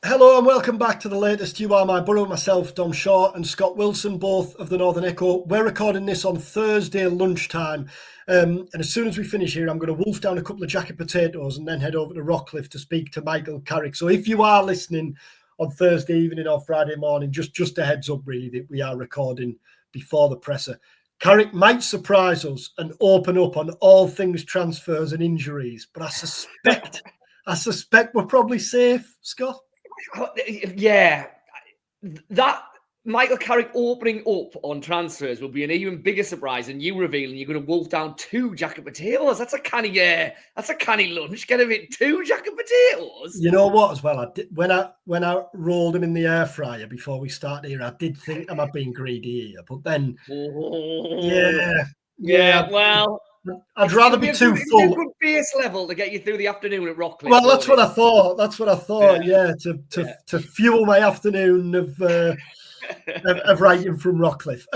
Hello and welcome back to the latest You Are My Boro. Myself, Dom Shaw and Scott Wilson, both of the Northern Echo. We're recording this on Thursday lunchtime. And as soon as we finish here, I'm going to wolf down a couple of jacket potatoes and then head over to Rockcliffe to speak to Michael Carrick. So if you are listening on Thursday evening or Friday morning, just a heads up really that we are recording before the presser. Carrick might surprise us and open up on all things transfers and injuries, but I suspect we're probably safe, Scott. Yeah, that Michael Carrick opening up on transfers will be an even bigger surprise than you revealing you're going to wolf down 2 jacket potatoes. That's a canny lunch. Get a bit 2 jacket potatoes. You know what? As well, I did when I rolled them in the air fryer before we started here. I did think am I being greedy here, but then Well. I'd rather be too full. It'd be a good base level to get you through the afternoon at Rockcliffe. Well, that's what I thought. To fuel my afternoon of writing from Rockcliffe.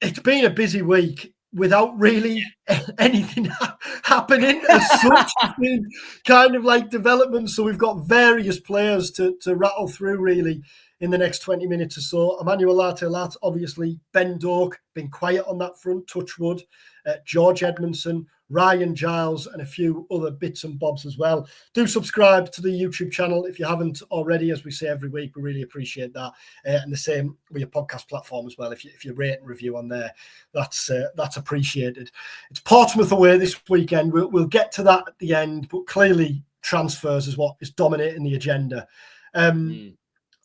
It's been a busy week without really anything happening as such. It's been kind of like development. So we've got various players to rattle through really in the next 20 minutes or so. Emmanuel Latte Lath, obviously. Ben Doak, been quiet on that front, touch wood. George Edmundson, Ryan Giles, and a few other bits and bobs as well. Do subscribe to the YouTube channel if you haven't already, as we say every week. We really appreciate that. And the same with your podcast platform as well. If you rate and review on there, that's appreciated. It's Portsmouth away this weekend. We'll get to that at the end, but clearly transfers is what is dominating the agenda.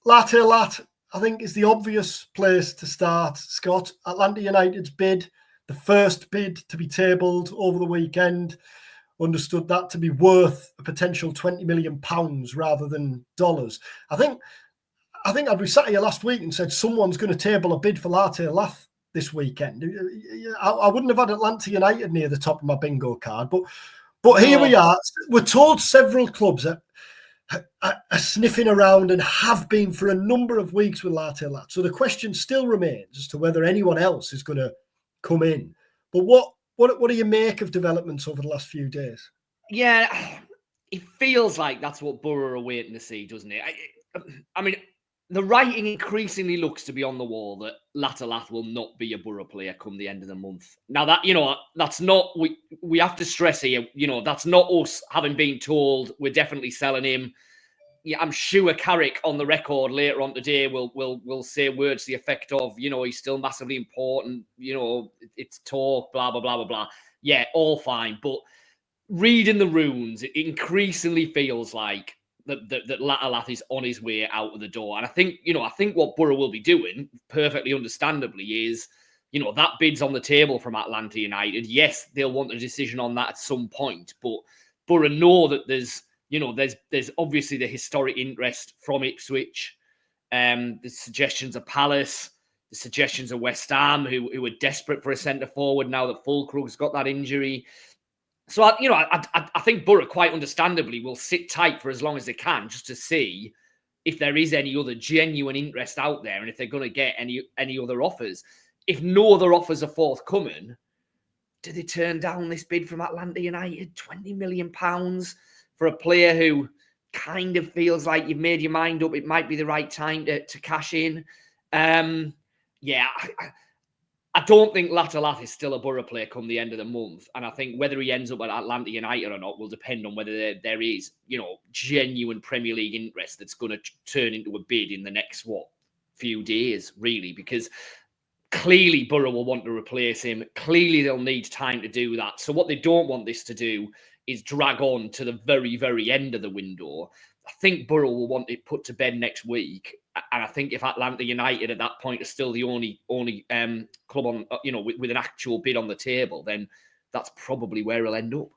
Latte Lath, I think, is the obvious place to start, Scott. Atlanta United's bid, the first bid to be tabled over the weekend, understood that to be worth a potential £20 million rather than dollars. I think I'd be sat here last week and said someone's going to table a bid for Latte Lath this weekend. I wouldn't have had Atlanta United near the top of my bingo card, but here we are. We're told several clubs are sniffing around and have been for a number of weeks with Latte Lath. So the question still remains as to whether anyone else is going to come in. But what do you make of developments over the last few days? Yeah, it feels like that's what Boro are waiting to see, doesn't it? I mean, the writing increasingly looks to be on the wall that Latte Lath will not be a Boro player come the end of the month. Now that, that's not, we have to stress here, that's not us having been told we're definitely selling him. Yeah, I'm sure Carrick on the record later on today will say words to the effect of, he's still massively important, it's talk, blah, blah, blah, blah, blah. Yeah, all fine. But reading the runes, it increasingly feels like that Latte Lath is on his way out of the door. And I think what Boro will be doing, perfectly understandably, is, that bid's on the table from Atlanta United. Yes, they'll want a decision on that at some point, but Boro know that there's obviously the historic interest from Ipswich, the suggestions of Palace, the suggestions of West Ham, who are desperate for a centre forward now that Fulkrug's got that injury. So I think Boro quite understandably will sit tight for as long as they can just to see if there is any other genuine interest out there and if they're going to get any other offers. If no other offers are forthcoming, do they turn down this bid from Atlanta United, £20 million? For a player who kind of feels like you've made your mind up, it might be the right time to cash in. I don't think Latte Lath is still a Boro player come the end of the month. And I think whether he ends up at Atlanta United or not will depend on whether there is, genuine Premier League interest that's going to turn into a bid in the next, few days, really. Because clearly Boro will want to replace him. Clearly they'll need time to do that. So what they don't want this to do is drag on to the very, very end of the window. I think Boro will want it put to bed next week. And I think if Atlanta United at that point are still the only club on, with an actual bid on the table, then that's probably where he'll end up.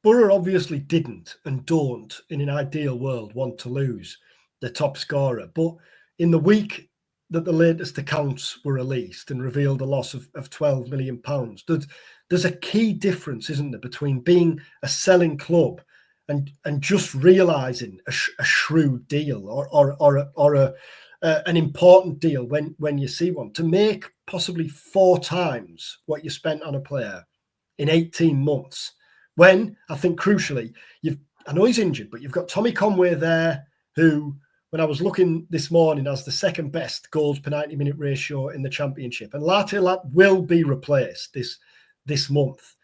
Boro obviously didn't and don't, in an ideal world, want to lose the top scorer. But in the week that the latest accounts were released and revealed a loss of £12 million, there's a key difference, isn't there, between being a selling club and just realising a shrewd deal or an important deal when you see one. To make possibly 4 times what you spent on a player in 18 months, when I think crucially, I know he's injured, but you've got Tommy Conway there who, when I was looking this morning, has the second best goals per 90-minute ratio in the Championship. And Latte Lath will be replaced this month.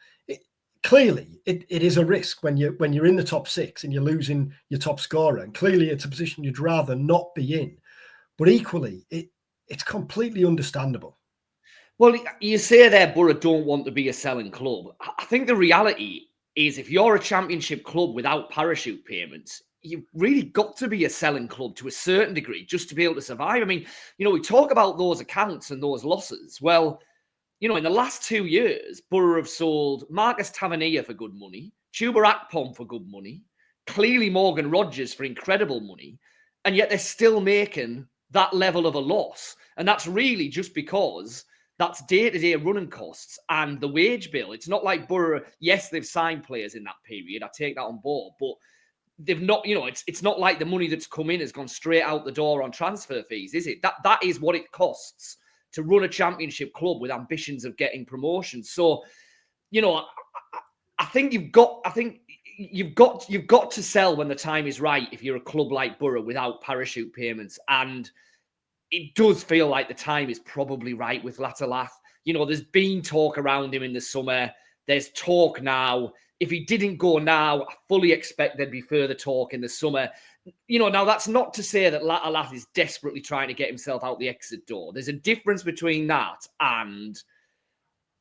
Clearly, it is a risk when you're in the top six and you're losing your top scorer. And clearly, it's a position you'd rather not be in. But equally, it's completely understandable. Well, you say there, Boro don't want to be a selling club. I think the reality is if you're a Championship club without parachute payments, you've really got to be a selling club to a certain degree just to be able to survive. I mean, we talk about those accounts and those losses. Well, in the last 2 years, Boro have sold Marcus Tavernier for good money, Chuba Akpom for good money, clearly Morgan Rogers for incredible money, and yet they're still making that level of a loss. And that's really just because that's day-to-day running costs and the wage bill. It's not like Boro, yes, they've signed players in that period. I take that on board, but they've not, it's not like the money that's come in has gone straight out the door on transfer fees, is it? That is what it costs to run a Championship club with ambitions of getting promotion. So, I think you've got to sell when the time is right if you're a club like Boro without parachute payments. And it does feel like the time is probably right with Latte Lath. There's been talk around him in the summer. There's talk now. If he didn't go now, I fully expect there'd be further talk in the summer. Now that's not to say that Latte Lath is desperately trying to get himself out the exit door. There's a difference between that and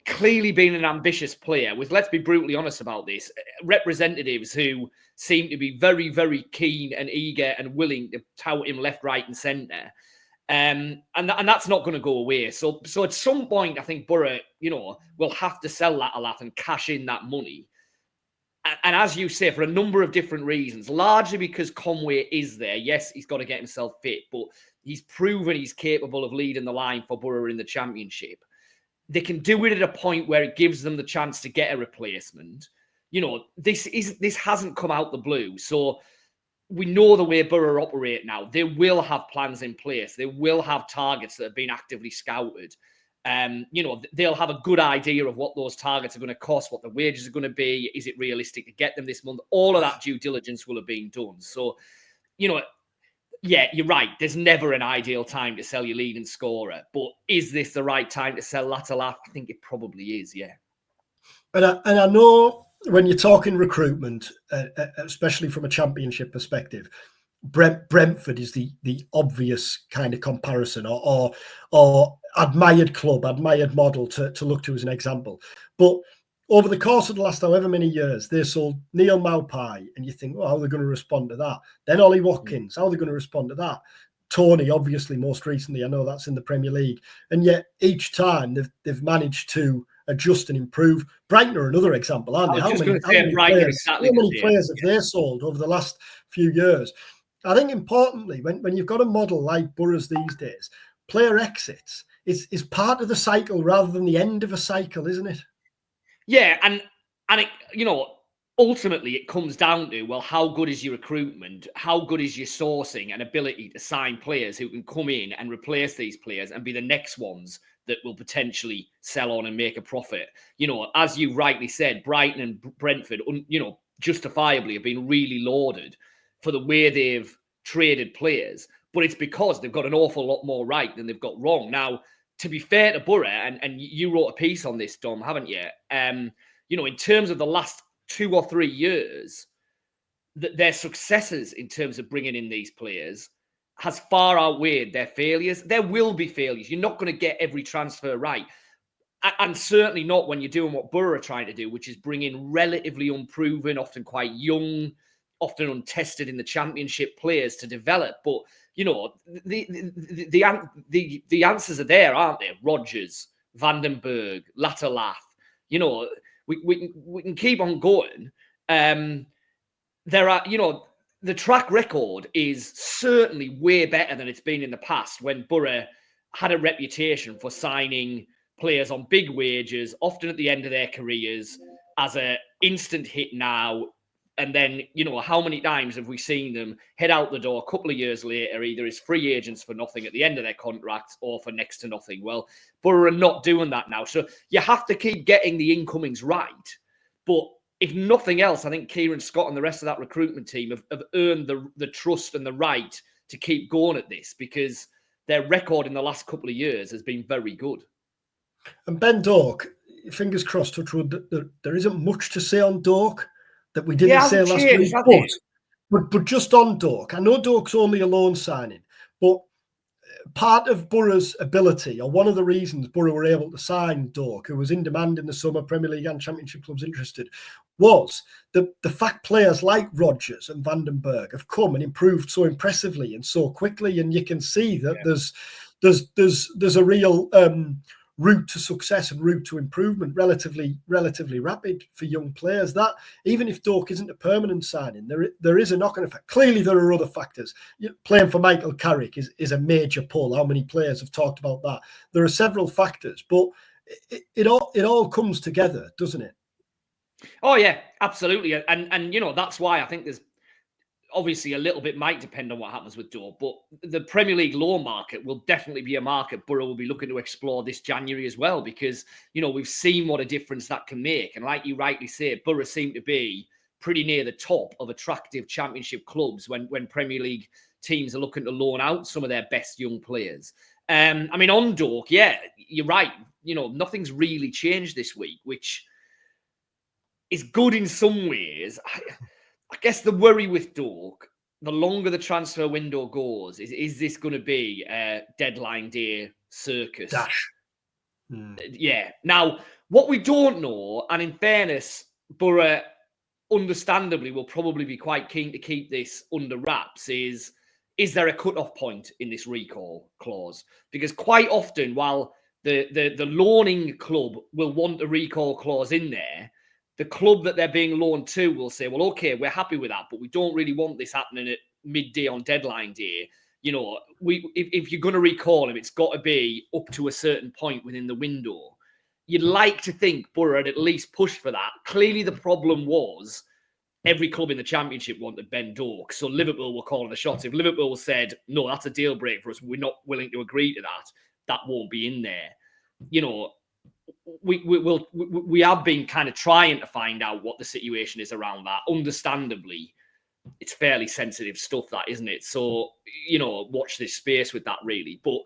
clearly being an ambitious player with, let's be brutally honest about this, representatives who seem to be very, very keen and eager and willing to tout him left, right and centre. And that's not going to go away. So at some point, I think Boro, will have to sell Latte Lath and cash in that money. And as you say, for a number of different reasons, largely because Conway is there. Yes, he's got to get himself fit, but he's proven he's capable of leading the line for Boro in the Championship. They can do it at a point where it gives them the chance to get a replacement. This hasn't come out the blue. So we know the way Boro operate now. They will have plans in place. They will have targets that have been actively scouted. They'll have a good idea of what those targets are going to cost, what the wages are going to be. Is it realistic to get them this month? All of that due diligence will have been done. So, yeah, you're right. There's never an ideal time to sell your leading scorer. But is this the right time to sell Latte Lath? I think it probably is, yeah. And I know when you're talking recruitment, especially from a Championship perspective, Brentford is the obvious kind of comparison or admired club, admired model to look to as an example. But over the course of the last however many years, they sold Neil Maupay, and you think, well, how are they going to respond to that? Then Ollie Watkins, how are they going to respond to that? Tony, obviously, most recently, I know that's in the Premier League. And yet each time they've managed to adjust and improve. Brighton are another example, aren't they? How many players have they sold over the last few years? I think importantly, when you've got a model like Boro's these days, player exits is part of the cycle rather than the end of a cycle, isn't it? Yeah, and it, ultimately it comes down to, well, how good is your recruitment? How good is your sourcing and ability to sign players who can come in and replace these players and be the next ones that will potentially sell on and make a profit? As you rightly said, Brighton and Brentford, justifiably have been really lauded for the way they've traded players, but it's because they've got an awful lot more right than they've got wrong. Now, to be fair to Boro, and you wrote a piece on this, Dom, haven't you? In terms of the last 2 or 3 years, their successes in terms of bringing in these players has far outweighed their failures. There will be failures. You're not going to get every transfer right. And certainly not when you're doing what Boro are trying to do, which is bring in relatively unproven, often quite young, often untested in the Championship players to develop. But the answers are there, aren't they? Rogers, Vandenberg, Latte Lath. We can keep on going. There are, the track record is certainly way better than it's been in the past when Boro had a reputation for signing players on big wages, often at the end of their careers, as an instant hit now. And then, how many times have we seen them head out the door a couple of years later, either as free agents for nothing at the end of their contracts or for next to nothing? Well, Boro are not doing that now. So you have to keep getting the incomings right. But if nothing else, I think Kieran Scott and the rest of that recruitment team have earned the trust and the right to keep going at this, because their record in the last couple of years has been very good. And Ben Doak, fingers crossed, touch wood, there isn't much to say on Doak that we didn't say last week. But just on Doak, I know Doak's only a loan signing, but part of Borough's ability, or one of the reasons Borough were able to sign Doak, who was in demand in the summer, Premier League and Championship clubs interested, was the fact players like Rodgers and Vandenberg have come and improved so impressively and so quickly, and you can see that there's a real route to success and route to improvement relatively rapid for young players. That even if Doak isn't a permanent signing, there is a knock-on effect. Clearly there are other factors. Playing for Michael Carrick is a major pull. How many players have talked about that? There are several factors, but it all comes together, doesn't it? Oh yeah, absolutely. And that's why I think there's obviously a little bit might depend on what happens with Doak, but the Premier League loan market will definitely be a market Borough will be looking to explore this January as well, because, we've seen what a difference that can make. And like you rightly say, Borough seem to be pretty near the top of attractive Championship clubs when Premier League teams are looking to loan out some of their best young players. On Doak, yeah, you're right. Nothing's really changed this week, which is good in some ways. I guess the worry with Doak, the longer the transfer window goes, is this going to be a deadline day circus? Dash. Yeah. Now, what we don't know, and in fairness, Borough understandably will probably be quite keen to keep this under wraps, is there a cut-off point in this recall clause? Because quite often, while the loaning club will want a recall clause in there, the club that they're being loaned to will say, well, okay, we're happy with that, but we don't really want this happening at midday on deadline day. If you're going to recall him, it's got to be up to a certain point within the window. You'd like to think Borough had at least pushed for that. Clearly, the problem was every club in the Championship wanted Ben Doak, so Liverpool were calling the shots. If Liverpool said, no, that's a deal break for us, we're not willing to agree to that, that won't be in there. We have been kind of trying to find out what the situation is around that. Understandably, it's fairly sensitive stuff, that, isn't it? So, watch this space with that, really. But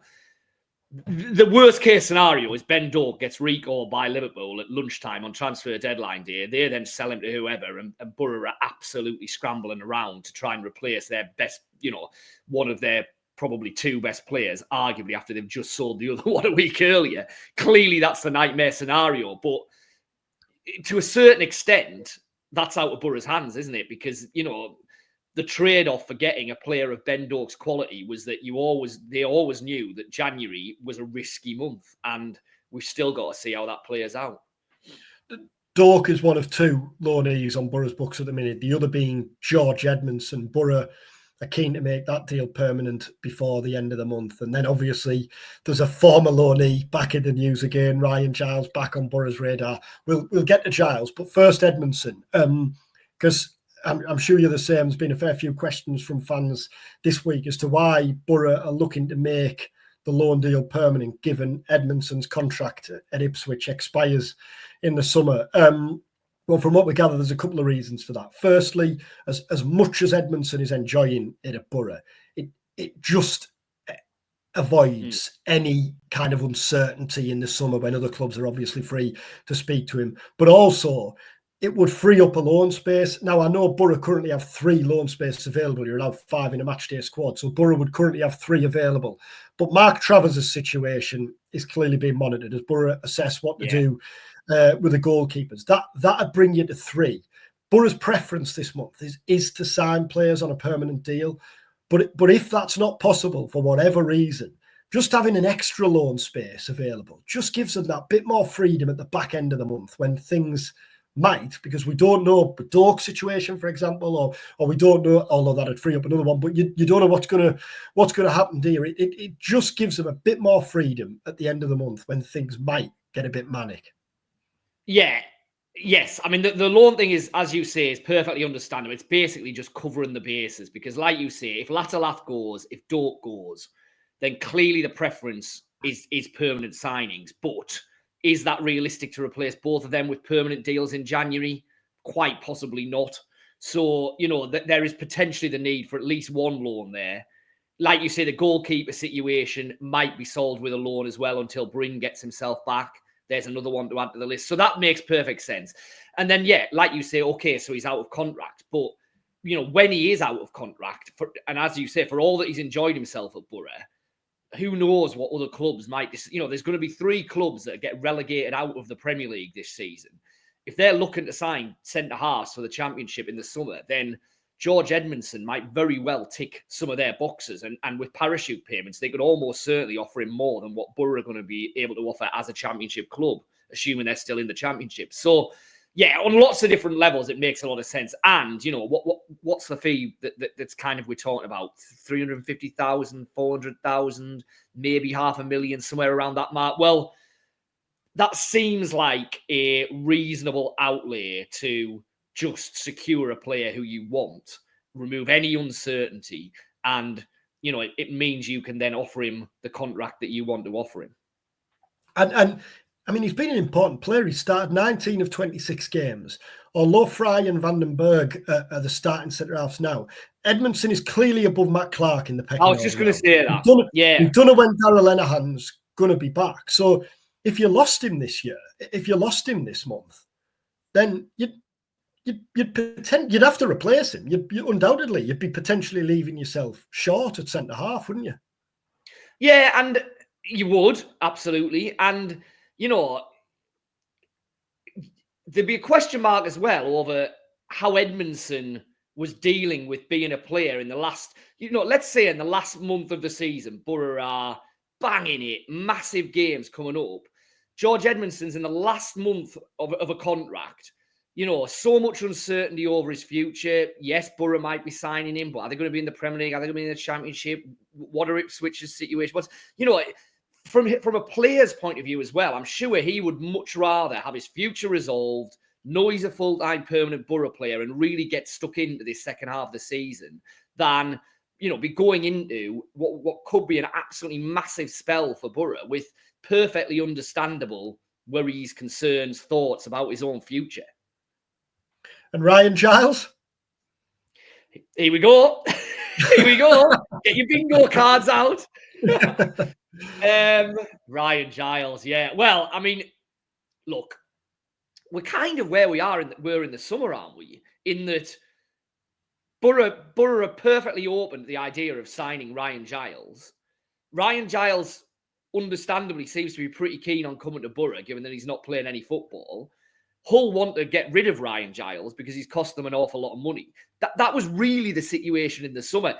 the worst case scenario is Ben Doak gets recalled by Liverpool at lunchtime on transfer deadline day. They then sell him to whoever, and Borough are absolutely scrambling around to try and replace their best, one of their probably two best players, arguably, after they've just sold the other one a week earlier. Clearly, that's the nightmare scenario. But to a certain extent, that's out of Borough's hands, isn't it? Because, the trade-off for getting a player of Ben Doak's quality was that they always knew that January was a risky month, and we've still got to see how that plays out. Doak is one of two loanees on Borough's books at the minute, the other being George Edmundson. Borough are keen to make that deal permanent before the end of the month. And then obviously there's a former loanee back in the news again, Ryan Giles, back on Borough's radar. We'll get to Giles, but first Edmundson, because I'm sure you're the same. There's been a fair few questions from fans this week as to why Borough are looking to make the loan deal permanent, given Edmundson's contract at Ipswich expires in the summer. Well, from what we gather, there's a couple of reasons for that. Firstly, as much as Edmundson is enjoying it at Borough, it just avoids any kind of uncertainty in the summer when other clubs are obviously free to speak to him. But also, it would free up a loan space. Now, I know Borough currently have 3 loan spaces available. You're allowed 5 in a matchday squad. So Borough would currently have 3 available. But Mark Travers' situation is clearly being monitored as Borough assess what to do with the goalkeepers. That'd bring you to 3. Borough's preference this month is to sign players on a permanent deal. But if that's not possible for whatever reason, just having an extra loan space available just gives them that bit more freedom at the back end of the month when things might, because we don't know the Doak situation, for example, or we don't know, although that'd free up another one, but you don't know what's gonna happen here. It just gives them a bit more freedom at the end of the month when things might get a bit manic. Yeah. Yes. I mean, the loan thing is, as you say, is perfectly understandable. It's basically just covering the bases, because like you say, if Latte Lath goes, if Doak goes, then clearly the preference is permanent signings. But is that realistic to replace both of them with permanent deals in January? quite possibly not. So, there is potentially the need for at least one loan there. Like you say, the goalkeeper situation might be solved with a loan as well until Bryn gets himself back. There's another one to add to the list. So that makes perfect sense. And then, like you say, okay, so he's out of contract. But, when he is out of contract, and as you say, for all that he's enjoyed himself at Borough, who knows what other clubs might... there's going to be 3 clubs that get relegated out of the Premier League this season. If they're looking to sign centre-halves for the Championship in the summer, then George Edmundson might very well tick some of their boxes. And with parachute payments, they could almost certainly offer him more than what Borough are going to be able to offer as a Championship club, assuming they're still in the Championship. So, yeah, on lots of different levels, it makes a lot of sense. And, what's the fee that's kind of we're talking about? 350,000, 400,000, maybe 500,000, somewhere around that mark. Well, that seems like a reasonable outlay to just secure a player who you want, remove any uncertainty, and, it means you can then offer him the contract that you want to offer him. And I mean, he's been an important player. He started 19 of 26 games. Although Fry and Vandenberg are the starting centre-halves now, Edmundson is clearly above Matt Clark in the pecking order. I was just going to say that. We don't know when Darrell Lenihan's going to be back. So if you lost him this year, if you lost him this month, then you'd have to replace him. Undoubtedly, you'd be potentially leaving yourself short at centre-half, wouldn't you? Yeah, and you would, absolutely. And, there'd be a question mark as well over how Edmundson was dealing with being a player in the last, let's say in the last month of the season, Borough are banging it, massive games coming up. George Edmundson's in the last month of a contract. So much uncertainty over his future. Yes, Borough might be signing him, but are they going to be in the Premier League? Are they going to be in the Championship? What are Ipswich's situation? From a player's point of view as well, I'm sure he would much rather have his future resolved, know he's a full-time permanent Borough player and really get stuck into this second half of the season than, be going into what could be an absolutely massive spell for Borough with perfectly understandable worries, concerns, thoughts about his own future. And Ryan Giles? Here we go. Here we go. Get your bingo cards out. Ryan Giles, yeah. Well, I mean, look, we're kind of where we were in the summer, aren't we? In that Borough are perfectly open to the idea of signing Ryan Giles. Ryan Giles, understandably, seems to be pretty keen on coming to Borough, given that he's not playing any football. Hull want to get rid of Ryan Giles because he's cost them an awful lot of money. That was really the situation in the summer.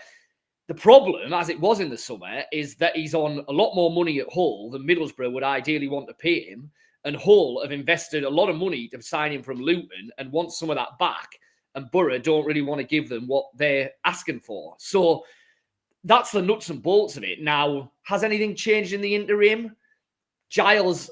The problem, as it was in the summer, is that he's on a lot more money at Hull than Middlesbrough would ideally want to pay him. And Hull have invested a lot of money to sign him from Luton and want some of that back. And Borough don't really want to give them what they're asking for. So that's the nuts and bolts of it. Now, has anything changed in the interim? Giles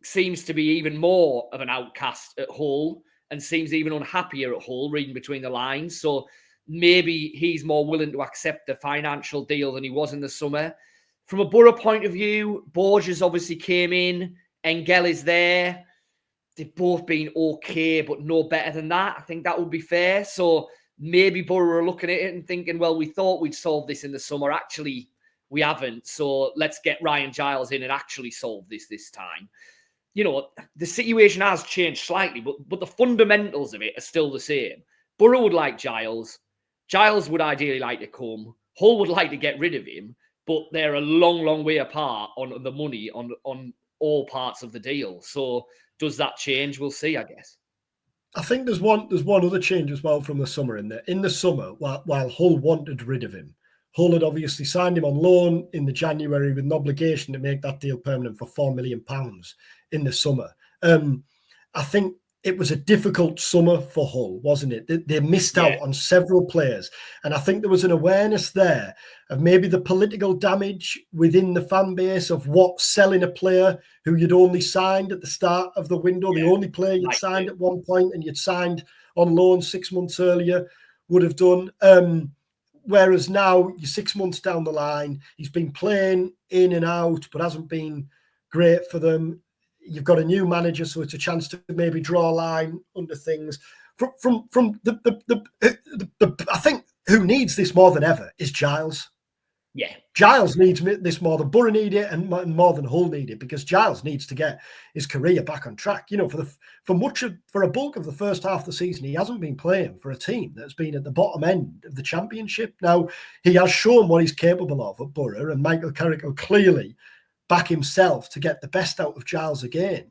seems to be even more of an outcast at Hull and seems even unhappier at Hull, reading between the lines. So maybe he's more willing to accept the financial deal than he was in the summer. From a Borough point of view, Borges obviously came in. Engel is there. They've both been okay, but no better than that. I think that would be fair. So maybe Borough are looking at it and thinking, well, we thought we'd solve this in the summer. Actually, we haven't. So let's get Ryan Giles in and actually solve this time. The situation has changed slightly, but the fundamentals of it are still the same. Borough would like Giles. Giles would ideally like to come. Hull would like to get rid of him, but they're a long, long way apart on the money on all parts of the deal. So does that change? We'll see, I guess. I think there's one other change as well from the summer. In the summer, while Hull wanted rid of him, Hull had obviously signed him on loan in the January with an obligation to make that deal permanent for £4 million in the summer. I think it was a difficult summer for Hull, wasn't it? They missed out on several players. And I think there was an awareness there of maybe the political damage within the fan base of what selling a player who you'd only signed at the start of the window, the only player you'd signed at one point and you'd signed on loan 6 months earlier would have done. Whereas now you're 6 months down the line, he's been playing in and out, but hasn't been great for them. You've got a new manager, so it's a chance to maybe draw a line under things. From the I think who needs this more than ever is Giles. Yeah. Giles needs this more than Boro need it, and more than Hull need it, because Giles needs to get his career back on track. You know, for a bulk of the first half of the season, he hasn't been playing for a team that's been at the bottom end of the Championship. Now, he has shown what he's capable of at Boro, and Michael Carrick will clearly back himself to get the best out of Giles again.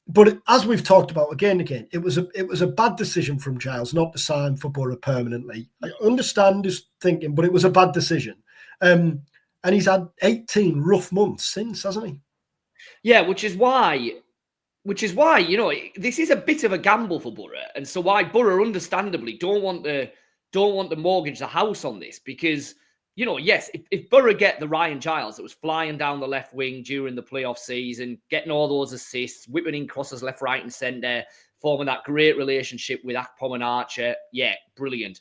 But as we've talked about again and again, it was a bad decision from Giles not to sign for Boro permanently. I understand his thinking, but it was a bad decision. And he's had 18 rough months since, hasn't he? Yeah, which is why, you know, this is a bit of a gamble for Boro. And so why Boro understandably don't want to mortgage the house on this, because, you know, yes, if Boro get the Ryan Giles that was flying down the left wing during the playoff season, getting all those assists, whipping in crosses left, right and centre, forming that great relationship with Akpom and Archer, yeah, brilliant.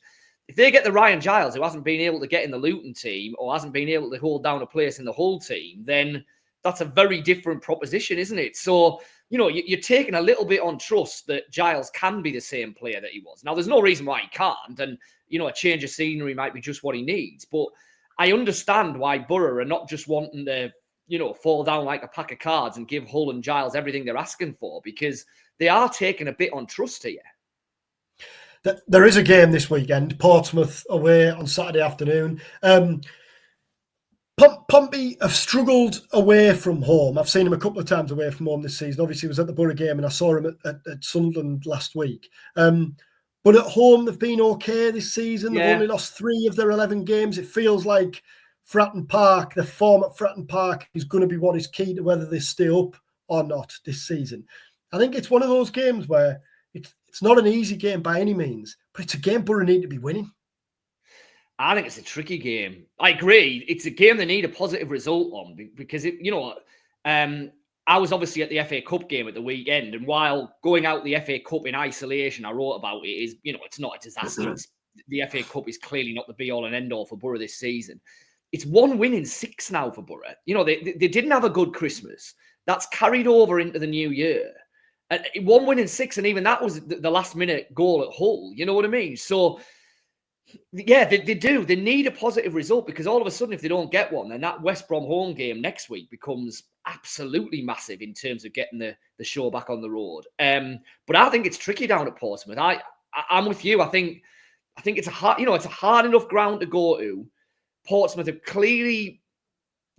If they get the Ryan Giles, who hasn't been able to get in the Luton team or hasn't been able to hold down a place in the Hull team, then that's a very different proposition, isn't it? So, you know, you're taking a little bit on trust that Giles can be the same player that he was. Now, there's no reason why he can't. And, you know, a change of scenery might be just what he needs. But I understand why Boro are not just wanting to, you know, fall down like a pack of cards and give Hull and Giles everything they're asking for, because they are taking a bit on trust here. There is a game this weekend, Portsmouth away on Saturday afternoon. Pompey have struggled away from home. I've seen him a couple of times away from home this season. Obviously, he was at the Boro game, and I saw him at Sunderland last week. But at home, they've been okay this season. They've only lost 3 of their 11 games. It feels like Fratton Park, the form at Fratton Park, is going to be what is key to whether they stay up or not this season. I think it's one of those games where it's not an easy game by any means, but it's a game Boro need to be winning. I think it's a tricky game. I agree. It's a game they need a positive result on, because, I was obviously at the FA Cup game at the weekend, and while going out the FA Cup in isolation, I wrote about it, is, you know, it's not a disaster. The FA Cup is clearly not the be-all and end-all for Boro this season. It's 1 win in 6 now for Boro. You know, they didn't have a good Christmas. That's carried over into the new year. 1 win in 6, and even that was the last-minute goal at Hull. You know what I mean? So, yeah, they do. They need a positive result, because all of a sudden, if they don't get one, then that West Brom home game next week becomes absolutely massive in terms of getting the show back on the road. But I think it's tricky down at Portsmouth. I'm with you. I think it's a hard enough ground to go to. Portsmouth have clearly,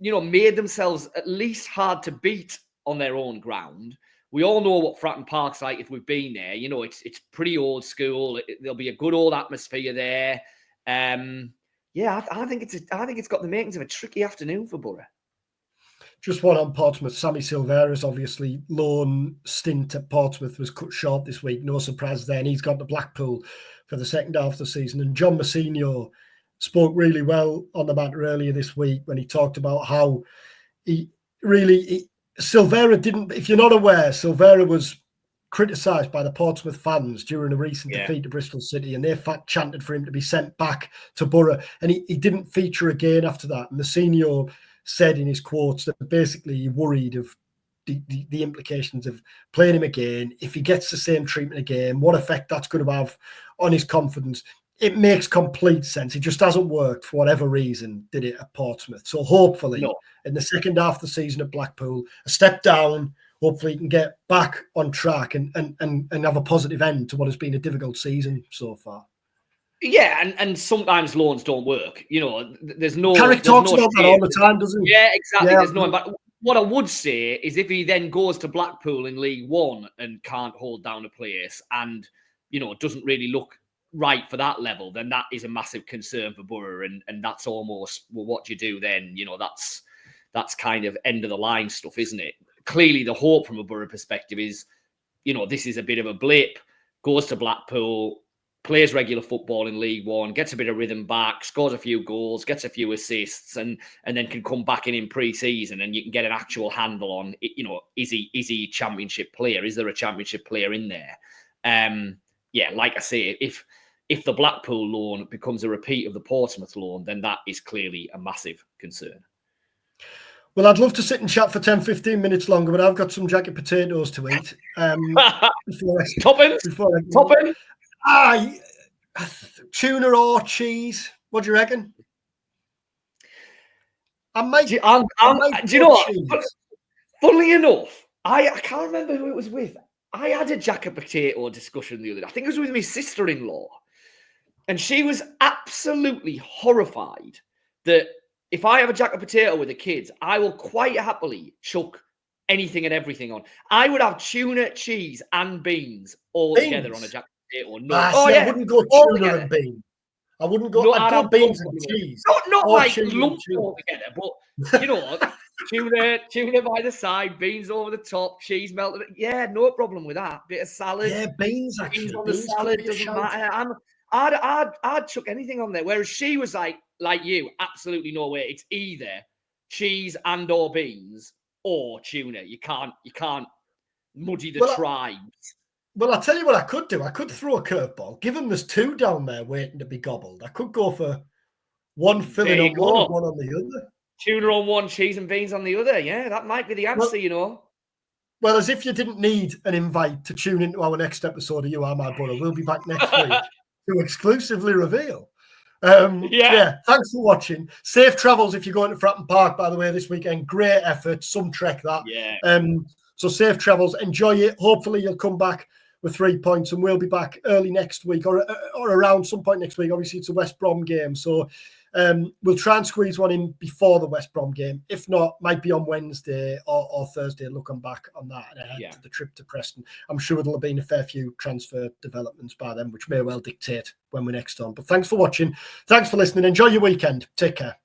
you know, made themselves at least hard to beat on their own ground. We all know what Fratton Park's like if we've been there. You know, it's pretty old school. There'll be a good old atmosphere there. I think it's got the makings of a tricky afternoon for Boro. Just one on Portsmouth. Sammy Silvera's obviously loan stint at Portsmouth was cut short this week. No surprise there. And he's gone to Blackpool for the second half of the season. And John Massinho spoke really well on the matter earlier this week when he talked about how Silvera didn't, if you're not aware, Silvera was criticised by the Portsmouth fans during a recent defeat to Bristol City, and they chanted for him to be sent back to Boro. And he didn't feature again after that. Massinho said in his quotes that basically he worried of the implications of playing him again. If he gets the same treatment again, what effect that's going to have on his confidence. It makes complete sense. It just hasn't worked for whatever reason, did it, at Portsmouth? So hopefully in the second half of the season at Blackpool, a step down, hopefully he can get back on track and have a positive end to what has been a difficult season so far. Yeah, and sometimes loans don't work. You know, there's no... Carrick talks about that all the time, doesn't he? Yeah, exactly. Yeah. But what I would say is, if he then goes to Blackpool in League One and can't hold down a place and, you know, doesn't really look right for that level, then that is a massive concern for Boro, and that's almost, well, what do you do then? You know, that's kind of end of the line stuff, isn't it? Clearly, the hope from a Boro perspective is, you know, this is a bit of a blip, goes to Blackpool, plays regular football in League One, gets a bit of rhythm back, scores a few goals, gets a few assists, and then can come back in pre-season, and you can get an actual handle on, you know, is he a championship player? Is there a championship player in there? Like I say, if the Blackpool loan becomes a repeat of the Portsmouth loan, then that is clearly a massive concern. Well, I'd love to sit and chat for 10, 15 minutes longer, but I've got some jacket potatoes to eat. Topping? Tuna or cheese? What do you reckon? Do you know what? Funnily enough, I can't remember who it was with. I had a jacket potato discussion the other day. I think it was with my sister-in-law. And she was absolutely horrified that if I have a jacket potato with the kids, I will quite happily chuck anything and everything on. I would have tuna, cheese, and beans all together on a jacket potato. No. I wouldn't go tuna and beans. I wouldn't go. I'd go beans and cheese. Not like lumped all together, but you know, tuna by the side, beans over the top, cheese melted. Yeah, no problem with that. Bit of salad. Yeah, beans actually. Beans on the salad doesn't matter. I'd chuck anything on there. Whereas she was like you, absolutely no way. It's either cheese and or beans or tuna. You can't muddy the tribes. Well, I'll tell you what I could do. I could throw a curveball. Given there's two down there waiting to be gobbled, I could go for one filling on one and one on the other. Tuna on one, cheese and beans on the other. Yeah, that might be the answer, you know. Well, as if you didn't need an invite to tune into our next episode of You Are My Boro. We'll be back next week to exclusively reveal. Yeah, thanks for watching. Safe travels if you're going to Fratton Park, by the way, this weekend. Great effort. Some trek that. Yeah. So safe travels. Enjoy it. Hopefully you'll come back with 3 points, and we'll be back early next week or around some point next week. Obviously, it's a West Brom game, so we'll try and squeeze one in before the West Brom game. If not, might be on Wednesday or Thursday, looking back on that and ahead to the trip to Preston. I'm sure there'll have been a fair few transfer developments by then, which may well dictate when we're next on. But thanks for watching. Thanks for listening. Enjoy your weekend. Take care.